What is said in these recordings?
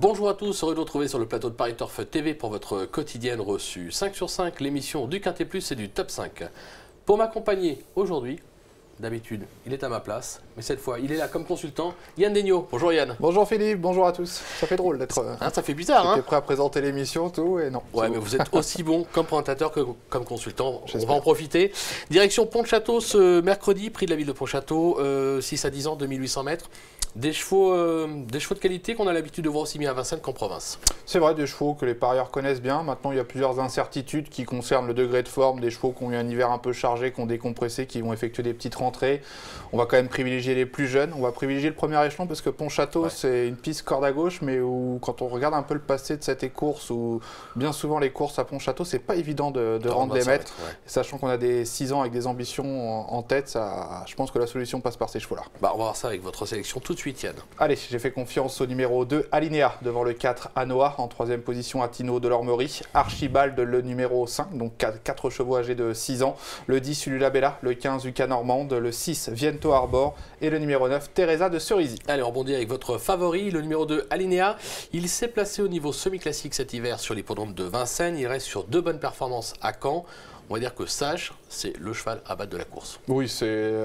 Bonjour à tous, heureux de vous retrouver sur le plateau de Paris Turf TV pour votre quotidienne reçue 5 sur 5, l'émission du Quintet Plus et du Top 5. Pour m'accompagner aujourd'hui, d'habitude, il est à ma place, mais cette fois, il est là comme consultant, Yann Degnaud. Bonjour Yann. Bonjour Philippe, bonjour à tous. Ça fait drôle d'être... ça fait bizarre, hein. J'étais prêt à présenter l'émission, tout, et non. Ouais, mais vous êtes aussi bon comme présentateur que comme consultant. On va en profiter. Direction Pont-de-Château ce mercredi, prix de la ville de Pont-de-Château, 6 à 10 ans, 2800 mètres. Des chevaux de qualité qu'on a l'habitude de voir aussi bien à Vincennes qu'en province. C'est vrai, des chevaux que les parieurs connaissent bien. Maintenant, il y a plusieurs incertitudes qui concernent le degré de forme. Des chevaux qui ont eu un hiver un peu chargé, qui ont décompressé, qui vont effectuer des petites rentrées. On va quand même privilégier les plus jeunes. On va privilégier le premier échelon parce que Pont-Château, c'est une piste corde à gauche, mais où, quand on regarde un peu le passé de cette course, où bien souvent les courses à Pont-Château, c'est pas évident de rendre les mètres. Sachant qu'on a des 6 ans avec des ambitions en tête, je pense que la solution passe par ces chevaux-là. Bah, on va voir ça avec votre sélection tout de suite, Yann. Allez, j'ai fait confiance au numéro 2, Alinea, devant le 4, Anoa, en troisième position, Attino de l'Ormerie, Archibald, le numéro 5, donc 4 chevaux âgés de 6 ans, le 10, Ulula Bella, le 15, Uca Normande, le 6, Viento Arbor, et le numéro 9, Teresa de Cerisy. Allez, on rebondit avec votre favori, le numéro 2, Alinea. Il s'est placé au niveau semi-classique cet hiver sur l'hippodrome de Vincennes, il reste sur 2 bonnes performances à Caen. On va dire que Sage, c'est le cheval à battre de la course. Oui,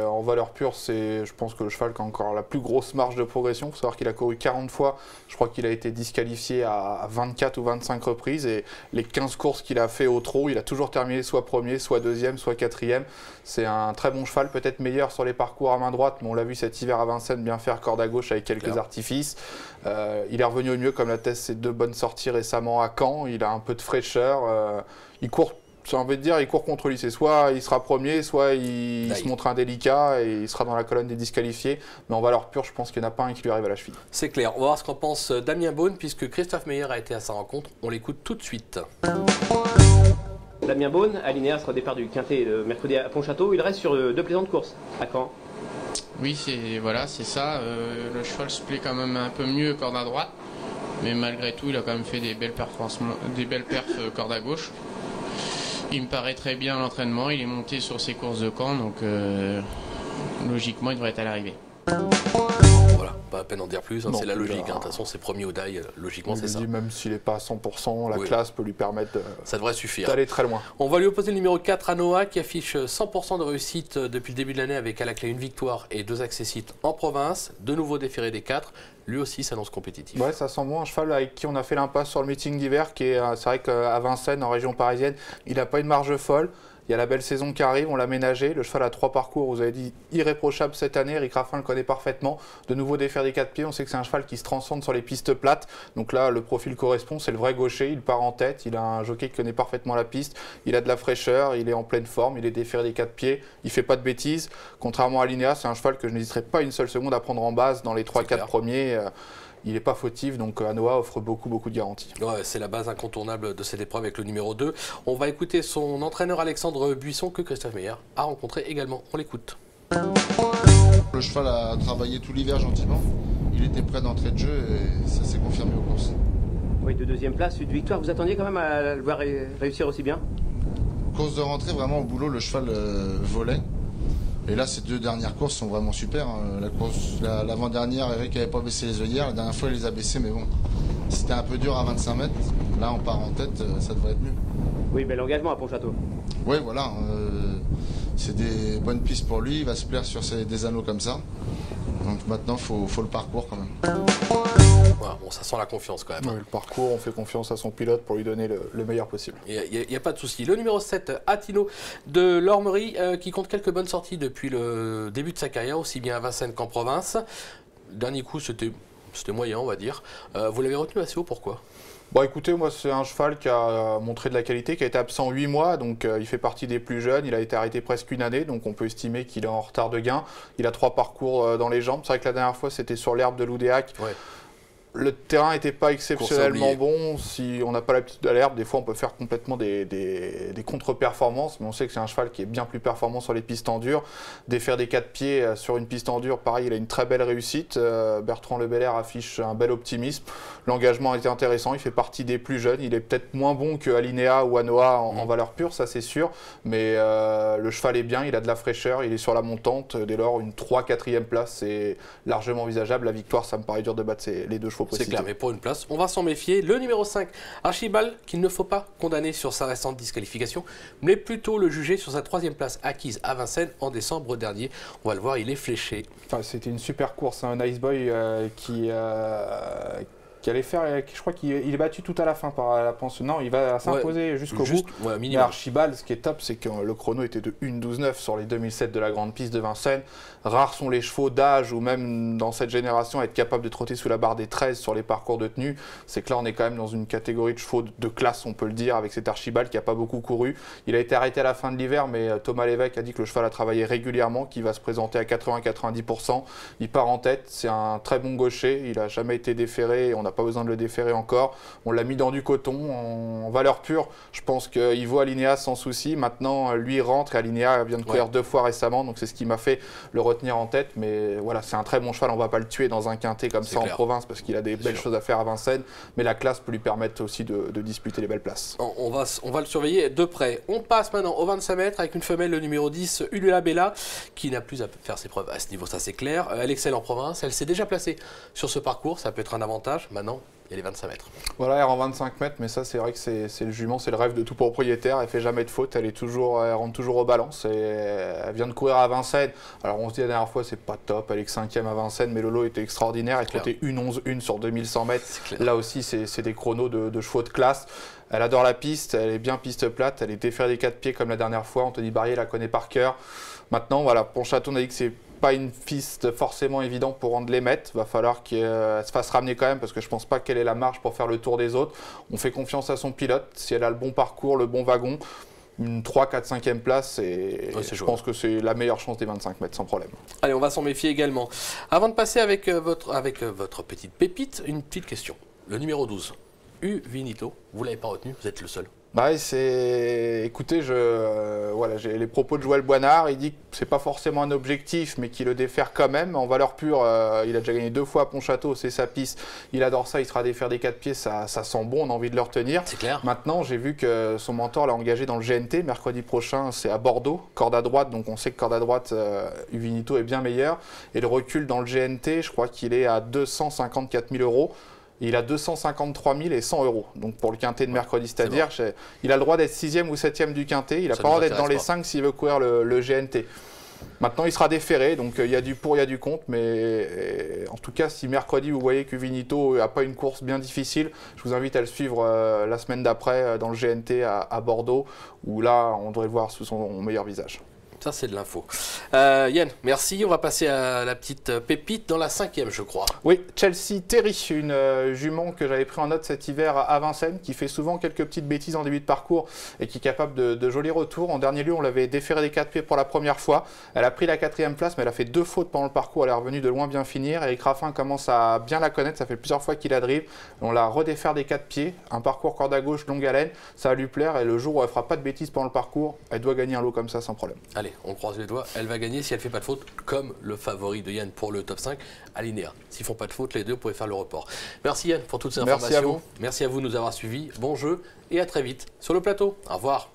en valeur pure, je pense que le cheval qui a encore la plus grosse marge de progression. Il faut savoir qu'il a couru 40 fois. Je crois qu'il a été disqualifié à 24 ou 25 reprises. Et les 15 courses qu'il a fait au trot, il a toujours terminé soit premier, soit deuxième, soit quatrième. C'est un très bon cheval, peut-être meilleur sur les parcours à main droite. Mais on l'a vu cet hiver à Vincennes bien faire corde à gauche avec quelques artifices. Il est revenu au mieux, comme l'attestent ses 2 bonnes sorties récemment à Caen. Il a un peu de fraîcheur. Il court. J'ai envie de dire, il court contre lui. C'est soit il sera premier, soit il se montre indélicat et il sera dans la colonne des disqualifiés. Mais en valeur pure, je pense qu'il n'y en a pas un qui lui arrive à la cheville. C'est clair. On va voir ce qu'en pense Damien Beaune, puisque Christophe Meyer a été à sa rencontre. On l'écoute tout de suite. Damien Beaune, Alinea sera au départ du Quintet mercredi à Pont-Château. Il reste sur 2 plaisantes courses. À Caen. Oui, c'est ça. Le cheval se plaît quand même un peu mieux corde à droite. Mais malgré tout, il a quand même fait des belles perfs corde à gauche. Il me paraît très bien l'entraînement, il est monté sur ses courses de camp, donc logiquement il devrait être à l'arrivée. Voilà, pas à peine en dire plus, hein, c'est la logique. De toute façon, c'est premier au die, logiquement c'est ça. Même s'il n'est pas à 100%, la classe peut lui permettre ça devrait suffire d'aller très loin. On va lui opposer le numéro 4, Anoa, qui affiche 100% de réussite depuis le début de l'année avec à la clé une victoire et 2 accessites en province. De nouveau déféré des 4. Lui aussi s'annonce compétitif. Ouais, ça sent bon. Un cheval avec qui on a fait l'impasse sur le meeting d'hiver, c'est vrai qu'à Vincennes, en région parisienne, il n'a pas une marge folle. Il y a la belle saison qui arrive, on l'a ménagé. Le cheval a 3 parcours, vous avez dit, irréprochable cette année. Eric Raffin le connaît parfaitement. De nouveau défaire des 4 pieds. On sait que c'est un cheval qui se transcende sur les pistes plates. Donc là, le profil correspond. C'est le vrai gaucher. Il part en tête. Il a un jockey qui connaît parfaitement la piste. Il a de la fraîcheur. Il est en pleine forme. Il est déféré des 4 pieds. Il fait pas de bêtises. Contrairement à Alinea, c'est un cheval que je n'hésiterai pas une seule seconde à prendre en base dans les 3-4 premiers. Il n'est pas fautif, donc Anoa offre beaucoup de garanties. Ouais, c'est la base incontournable de cette épreuve avec le numéro 2. On va écouter son entraîneur Alexandre Buisson, que Christophe Meyer a rencontré également. On l'écoute. Le cheval a travaillé tout l'hiver gentiment. Il était prêt d'entrée de jeu et ça s'est confirmé aux courses. Oui, de 2e place, une victoire. Vous attendiez quand même à le voir réussir aussi bien? Course de rentrée, vraiment au boulot, le cheval volait. Et là, ces 2 dernières courses sont vraiment super. L'avant-dernière, Eric n'avait pas baissé les œillères. La dernière fois, il les a baissés, mais bon, c'était un peu dur à 25 mètres. Là, on part en tête, ça devrait être mieux. Oui, bel engagement à Pont-Château. Oui, voilà. C'est des bonnes pistes pour lui. Il va se plaire sur des anneaux comme ça. Donc maintenant, il faut le parcours quand même. Voilà, bon, ça sent la confiance quand même. Oui, le parcours, on fait confiance à son pilote pour lui donner le meilleur possible. Il n'y a pas de souci. Le numéro 7, Attino de l'Ormerie, qui compte quelques bonnes sorties depuis le début de sa carrière, aussi bien à Vincennes qu'en province. Dernier coup, c'était moyen, on va dire. Vous l'avez retenu assez haut, pourquoi ? Bon, écoutez, moi, c'est un cheval qui a montré de la qualité, qui a été absent 8 mois, donc il fait partie des plus jeunes. Il a été arrêté presque une année, donc on peut estimer qu'il est en retard de gain. Il a 3 parcours dans les jambes. C'est vrai que la dernière fois, c'était sur l'herbe de Loudéac. Ouais. Le terrain n'était pas exceptionnellement bon. Si on n'a pas l'habitude de l'herbe, des fois on peut faire complètement des contre-performances, mais on sait que c'est un cheval qui est bien plus performant sur les pistes en dur. Défaire des 4 pieds sur une piste en dur, pareil, il a une très belle réussite. Bertrand Le Belair affiche un bel optimisme. L'engagement était intéressant, il fait partie des plus jeunes. Il est peut-être moins bon que Alinea ou Anoa en valeur pure, ça c'est sûr, mais le cheval est bien, il a de la fraîcheur, il est sur la montante. Dès lors, une 3-4e place, c'est largement envisageable. La victoire, ça me paraît dur de battre les 2 chevaux faut préciser. C'est clair, mais pour une place, on va s'en méfier. Le numéro 5, Archibald, qu'il ne faut pas condamner sur sa récente disqualification, mais plutôt le juger sur sa 3e place acquise à Vincennes en décembre dernier. On va le voir, il est fléché. Enfin, c'était une super course, un Nice Boy qui allait faire, je crois qu'il est battu tout à la fin par la pension. Non, il va s'imposer jusqu'au bout. Ouais, mais Archibald, ce qui est top, c'est que le chrono était de 1:12,9 sur les 2007 de la grande piste de Vincennes. Rares sont les chevaux d'âge ou même dans cette génération à être capables de trotter sous la barre des 13 sur les parcours de tenue. C'est que là, on est quand même dans une catégorie de chevaux de classe, on peut le dire, avec cet Archibald qui n'a pas beaucoup couru. Il a été arrêté à la fin de l'hiver, mais Thomas Lévesque a dit que le cheval a travaillé régulièrement, qu'il va se présenter à 80-90%. Il part en tête, c'est un très bon gaucher, il n'a jamais été déféré, on n'a pas besoin de le déférer encore. On l'a mis dans du coton, en valeur pure. Je pense qu'il vaut Alinéa sans souci. Maintenant, lui rentre et Alinéa vient de courir 2 fois récemment, donc c'est ce qui m'a fait le retenir en tête. Mais voilà, c'est un très bon cheval, on ne va pas le tuer dans un quintet comme ça en province parce qu'il a des belles choses à faire à Vincennes. Mais la classe peut lui permettre aussi de disputer les belles places. On va le surveiller de près. On passe maintenant au 25 mètres avec une femelle, le numéro 10, Ulula Bella, qui n'a plus à faire ses preuves à ce niveau, ça c'est clair. Elle excelle en province, elle s'est déjà placée sur ce parcours, ça peut être un avantage. Maintenant, il y a les 25 mètres. Voilà, elle rend 25 mètres, mais ça, c'est vrai que c'est le jument, c'est le rêve de tout propriétaire. Elle fait jamais de faute, elle rentre toujours aux balances. Et elle vient de courir à Vincennes. Alors, on se dit la dernière fois, c'est pas top. Elle est que 5e à Vincennes, mais le lot était extraordinaire. Elle trottait 1:11,1 sur 2100 mètres. Là aussi, c'est des chronos de chevaux de classe. Elle adore la piste, elle est bien piste plate. Elle est déférée des 4 pieds comme la dernière fois. Anthony Barrier la connaît par cœur. Maintenant, voilà, Pontchâteau, on a dit que c'est pas une piste forcément évidente pour rendre les mètres. Il va falloir qu'elle se fasse ramener quand même parce que je pense pas qu'elle ait la marge pour faire le tour des autres. On fait confiance à son pilote. Si elle a le bon parcours, le bon wagon, une 3, 4, 5e place, et je pense que c'est la meilleure chance des 25 mètres sans problème. Allez, on va s'en méfier également. Avant de passer avec votre petite pépite, une petite question. Le numéro 12, Uvinito, vous l'avez pas retenu, vous êtes le seul. Bah, écoutez, voilà, j'ai les propos de Joël Boinard. Il dit que c'est pas forcément un objectif, mais qu'il le défère quand même. En valeur pure, il a déjà gagné 2 fois à Pontchâteau, c'est sa piste. Il adore ça, il sera défaire des 4 pieds, ça sent bon, on a envie de le retenir. C'est clair. Maintenant, j'ai vu que son mentor l'a engagé dans le GNT. Mercredi prochain, c'est à Bordeaux, corde à droite. Donc on sait que corde à droite, Uvinito est bien meilleur. Et le recul dans le GNT, je crois qu'il est à 254 000 €. Il a 253 000 et 100 €. Donc pour le quintet de mercredi, c'est-à-dire il a le droit d'être 6e ou 7e du quintet. Il n'a pas le droit d'être dans les 5 s'il veut courir le GNT. Maintenant, il sera déféré, donc il y a du pour, il y a du contre. Mais en tout cas, si mercredi, vous voyez que Uvinito n'a pas une course bien difficile, je vous invite à le suivre la semaine d'après dans le GNT à Bordeaux, où là, on devrait le voir sous son meilleur visage. Ça, c'est de l'info. Yann, merci. On va passer à la petite pépite dans la 5e, je crois. Oui, Chelsea Terry, une jument que j'avais pris en note cet hiver à Vincennes, qui fait souvent quelques petites bêtises en début de parcours et qui est capable de jolis retours. En dernier lieu, on l'avait déféré des 4 pieds pour la première fois. Elle a pris la 4e place, mais elle a fait 2 fautes pendant le parcours. Elle est revenue de loin bien finir. Eric Raffin commence à bien la connaître. Ça fait plusieurs fois qu'il la drive. On la redéfère des 4 pieds. Un parcours corde à gauche, longue haleine. Ça va lui plaire. Et le jour où elle fera pas de bêtises pendant le parcours, elle doit gagner un lot comme ça sans problème. Allez, on croise les doigts, elle va gagner si elle ne fait pas de faute, comme le favori de Yann pour le top 5, Alinéa. S'ils ne font pas de faute, les deux, vous pouvez faire le report. Merci Yann pour toutes ces informations. Merci à vous. Merci à vous de nous avoir suivis. Bon jeu et à très vite sur le plateau. Au revoir.